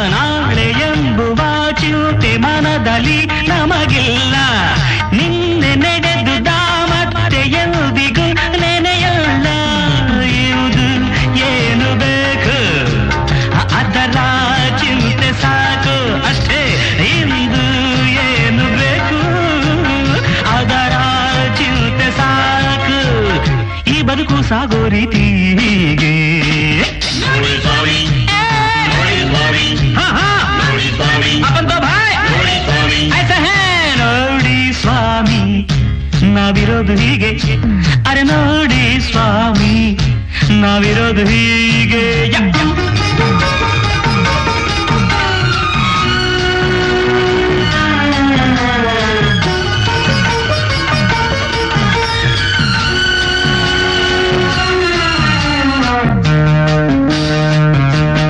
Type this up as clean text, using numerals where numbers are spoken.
ನಾಳೆ ಎಂಬುವ ಚಿಂತೆ ಮನದಲ್ಲಿ ನಮಗಿಲ್ಲ. ನಿನ್ನೆ ನಡೆದುದ ಮತ್ತೆ ಎಂದಿಗೂ ನೆನೆಯಲ್ಲ. ಇದು ಏನು ಬೇಕು ಅದರ ಚಿಂತೆ ಸಾಕು ಅಷ್ಟೇ. ಇಂದು ಏನು ಬೇಕು ಅದರ ಚಿಂತೆ ಸಾಕು. ಈ ಬದುಕು ಸಾಗೋ ರೀತಿ ಹೀಗೆ. ನೋಡಿ ಸ್ವಾಮಿ ನಾವಿರೋದು ಹೀಗೆ. ಅರೆ ನೋಡಿ ಸ್ವಾಮಿ ನಾವಿರೋದು ಹೀಗೆ.